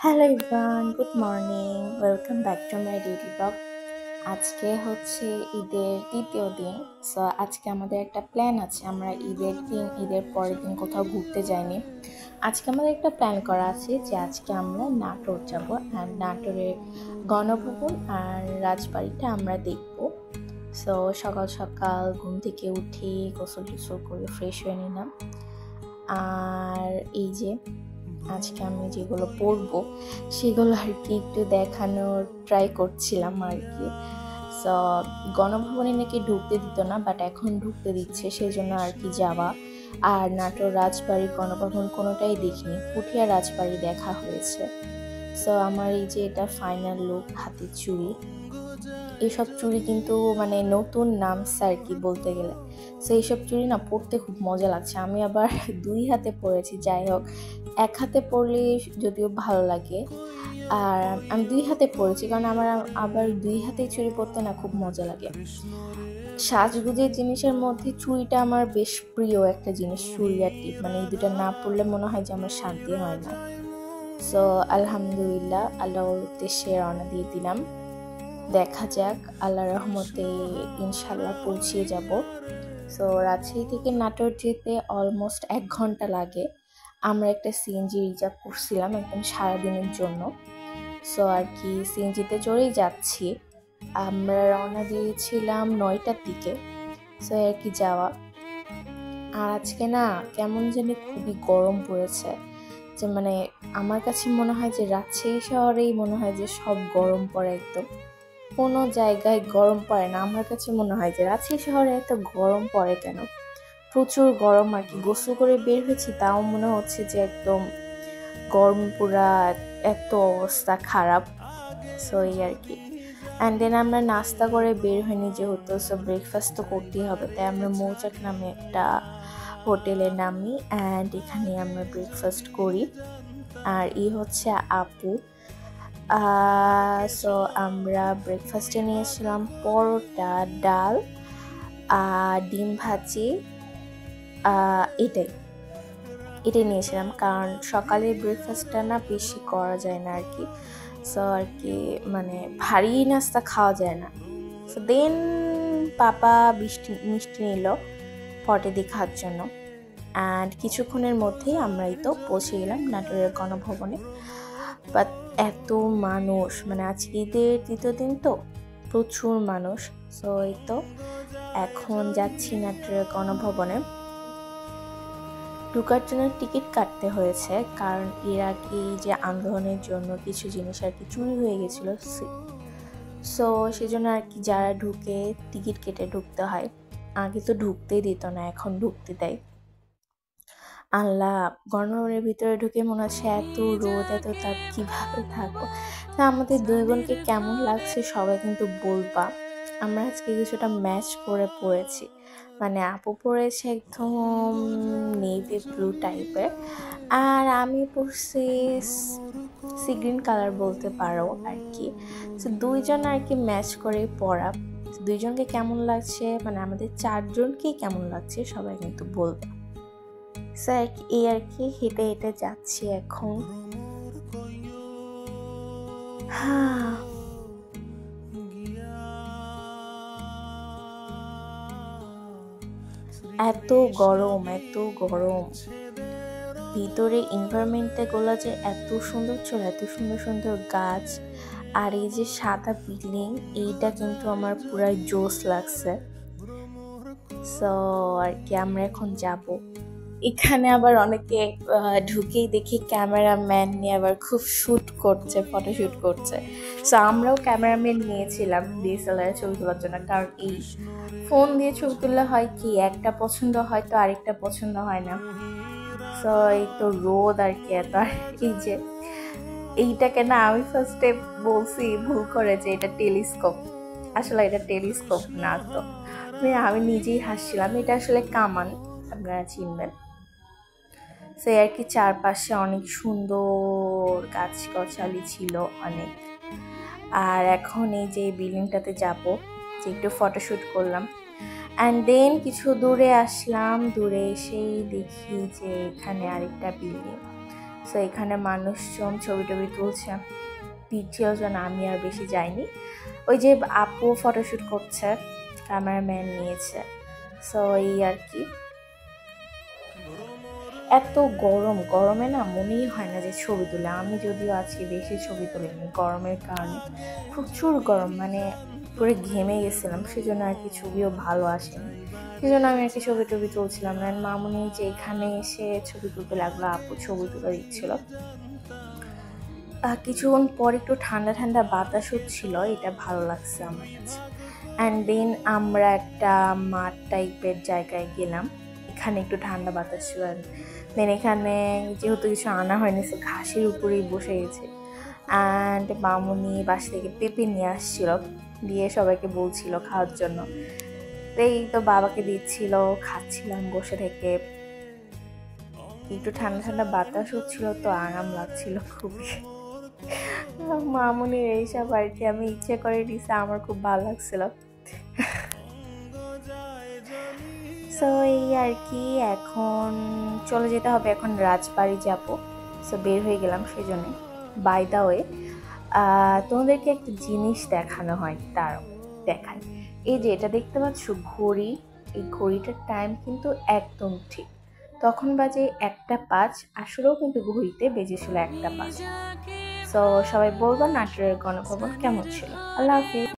Hello everyone, good morning. Welcome back to my daily blog. আজকে হচ্ছে ঈদের তৃতীয় দিন। সো আজকে আমাদের একটা প্ল্যান আছে। আমরা ঈদের পরের দিন কোথাও ঘুরতে যাইনি। আজকে আমাদের একটা প্ল্যান করা আছে যে আজকে আমরা নাটোর যাব, অ্যান্ড নাটোরের গণভবন আর রাজবাড়িটা আমরা দেখব। সো সকাল সকাল ঘুম থেকে উঠে গোসল টোসল করে ফ্রেশ হয়ে নিলাম। আর এই যে আজকে আমি যেগুলো পরবো সেগুলো আর কি একটু দেখানোর ট্রাই করছিলাম আর কি। সো গণভবনে নাকি ঢুকতে দিত না, বাট এখন ঢুকতে দিচ্ছে, সেই জন্য আর কি যাওয়া। আর নাটোর রাজবাড়ি গণভবন কোনোটাই দেখিনি, পুঠিয়া রাজবাড়ি দেখা হয়েছে। সো আমার এই যে এটা ফাইনাল লুক, হাতে চুড়ি। এইসব চুড়ি কিন্তু মানে নতুন নামছে আর কি বলতে গেলে। সো এইসব চুড়ি না পরতে খুব মজা লাগছে। আমি আবার দুই হাতে পরেছি, যাই হোক এক হাতে পরলে যদিও ভালো লাগে। আর আমি দুই হাতে পরেছি কারণ আমার আবার দুই হাতে চুড়ি পরতে না খুব মজা লাগে। সাজগুজের জিনিসের মধ্যে চুড়িটা আমার বেশ প্রিয় একটা জিনিস, চুড়ি আর টিপ, মানে এই দুটো না পরলে মনে হয় যে আমার শান্তি হয় না। সো আলহামদুলিল্লাহ, আল্লাহর উদ্দেশ্যে রওনা দিয়ে দিলাম। দেখা যাক, আল্লাহ রহমতে ইনশাল্লাহ পৌঁছিয়ে যাব। সো রাজশাহী থেকে নাটোর যেতে অলমোস্ট 1 ঘন্টা লাগে। আমরা একটা সিএনজি রিজার্ভ করছিলাম একদম সারাদিনের জন্য। সো আর কি সিএনজিতে চড়েই যাচ্ছি। আমরা রওনা দিয়েছিলাম 9টার দিকে। সো আর কি যাওয়া। আর আজকে না কেমন জানি খুবই গরম পড়েছে, যে মানে আমার কাছে মনে হয় যে রাজশাহী শহরেই মনে হয় যে সব গরম পড়ে, একদম কোনো জায়গায় গরম পড়ে না। আমার কাছে মনে হয় যে রাজশাহী শহরে এত গরম পড়ে কেন, প্রচুর গরম আর কি। গোসল করে বের হয়েছি তাও মনে হচ্ছে যে একদম গরম পুরা, এত অবস্থা খারাপ। সো এই আর কি। অ্যান্ড দেন আমরা নাস্তা করে বের হয়নি যেহেতু, সো ব্রেকফাস্ট তো করতেই হবে, তাই আমরা মৌচাক নামে একটা হোটেলে নামি, অ্যান্ড এখানে আমরা ব্রেকফাস্ট করি। আর হচ্ছে আপু। সো আমরা ব্রেকফাস্টে নিয়েছিলাম পরোটা, ডাল, ডিম ভাজি, এটাই এটাই নিয়েছিলাম, কারণ সকালের ব্রেকফাস্টটা না বেশি করা যায় না আর কি। সো আর কি মানে ভারী নাস্তা খাওয়া যায় না। সো দেন পাপা মিষ্টি নিল পটে দিয়ে খাওয়ার জন্য। অ্যান্ড কিছুক্ষণের মধ্যেই আমরাই তো পৌঁছে গেলাম নাটোরের গণভবনে। বাট এত মানুষ, মানে আজ ঈদের তৃতীয় দিন তো প্রচুর মানুষ। সো এই তো এখন যাচ্ছি নাটোরের গণভবনে। ঢোকার জন্য টিকিট কাটতে হয়েছে, কারণ এর আগে যে আন্দোলনের জন্য কিছু জিনিস আর কি চুরি হয়ে গেছিল। সো সেজন্য আর কি যারা ঢুকে টিকিট কেটে ঢুকতে হয়। আগে তো ঢুকতেই দিত না, এখন ঢুকতে দেয়। আল্লাহ, গণভবনের ভিতরে ঢুকে মনে হচ্ছে এত রোদ, এত তাপ, কিভাবে থাকবো। তা আমাদের দুই বোনকে কেমন লাগছে সবাই কিন্তু বলবা। আমরা আজকে কিছুটা ম্যাচ করে পড়েছি, মানে আপু পড়েছে একদম নেভি ব্লু টাইপের, আর আমি পড়ছি সি গ্রিন কালার বলতে পারো আর কি। তো দুইজন আর কি ম্যাচ করে পড়া। দুইজনকে কেমন লাগছে, মানে আমাদের চারজনকেই কেমন লাগছে সবাই কিন্তু বলবা। স্যার এই আর কি হেঁটে হেঁটে যাচ্ছি এখন। এত গরম, এত গরম। ভিতরে এনভায়রনমেন্টটা গুলো যে এত সুন্দর ছিল, এত সুন্দর সুন্দর গাছ, আর এই যে সাদা বিল্ডিং, এইটা কিন্তু আমার পুরাই জোস লাগছে। সো আর কি আমরা এখন যাব। এখানে আবার অনেকে ঢুকেই দেখি ক্যামেরাম্যান নিয়ে আবার খুব শ্যুট করছে, ফটোশ্যুট করছে। সো আমরাও ক্যামেরাম্যান নিয়েছিলাম ডিএসএলআর ছবি তোলার জন্য, কারণ এই ফোন দিয়ে ছবি তুললে হয় কি একটা পছন্দ হয় তো আরেকটা পছন্দ হয় না। সো এই তো রোদ আর কি এত। আর এই যে এইটাকে না আমি ফার্স্টে বলছি ভুল করে যে এটা টেলিস্কোপ, আসলে এটা টেলিস্কোপ না। তো আমি নিজেই হাসছিলাম, এটা আসলে কামান, আপনারা চিনবেন। সে আর কি চারপাশে অনেক সুন্দর গাছগাছালি ছিল অনেক। আর এখন এই যে বিল্ডিংটাতে যাব, যে একটু ফটোশ্যুট করলাম, অ্যান্ড দেন কিছু দূরে আসলাম। দূরে এসেই দেখি যে এখানে আরেকটা বিল্ডিং, সো এখানে মানুষজন ছবি টবি তুলছে, ভিড় ছিল যেন, আমি আর বেশি যাইনি। ওই যে আপু ফটোশ্যুট করছে, ক্যামেরাম্যান নিয়েছে। সো এই আর কি। এত গরম, গরমে না মনেই হয় না যে ছবি তুলে। আমি যদিও আজকে বেশি ছবি তুলিনি গরমের কারণে, প্রচুর গরম, মানে পুরো ঘেমে গেছিলাম, সেজন্য আর কি ছবিও ভালো আসেনি। সেজন্য আমি আর কি ছবি টবি তুলছিলাম না। মামুনি যে এখানে এসে ছবি তুলতে লাগলো, আপু ছবি তুলে দিচ্ছিল। কিছুক্ষণ পর একটু ঠান্ডা ঠান্ডা বাতাস হচ্ছিল, এটা ভালো লাগছে আমার কাছে। অ্যান্ড দেন আমরা একটা মাঠ টাইপের জায়গায় গেলাম, এখানে একটু ঠান্ডা বাতাস ছিল। দেন এখানে যেহেতু কিছু আনা হয়নি, সে ঘাসের উপরেই বসে গেছে। অ্যান্ড মামুনি বাসা থেকে পেঁপে নিয়ে আসছিল, দিয়ে সবাইকে বলছিল খাওয়ার জন্য। এই তো বাবাকে দিচ্ছিল, খাচ্ছিলাম বসে থেকে। একটু ঠান্ডা ঠান্ডা বাতাস হচ্ছিল, তো আরাম লাগছিল খুবই। মামুনির এইসব আর কি আমি ইচ্ছে করে দিছি, আমার খুব ভালো লাগছিল। সো এই আর কি, এখন চলে যেতে হবে, এখন রাজবাড়ি যাব। সো বের হয়ে গেলাম সেই জন্যে। বাই দা ওয়ে, তোমাদেরকে একটা জিনিস দেখানো হয়, তার দেখায়। এই যে এটা দেখতে পাচ্ছ ঘড়ি, এই ঘড়িটার টাইম কিন্তু একদম ঠিক। তখন বাজে 1:05, আসলেও কিন্তু ঘড়িতে বেজেছিল 1:05। সো সবাই বলবো নাটোরের গণভবন কেমন ছিল। আল্লাহ হাফিজ।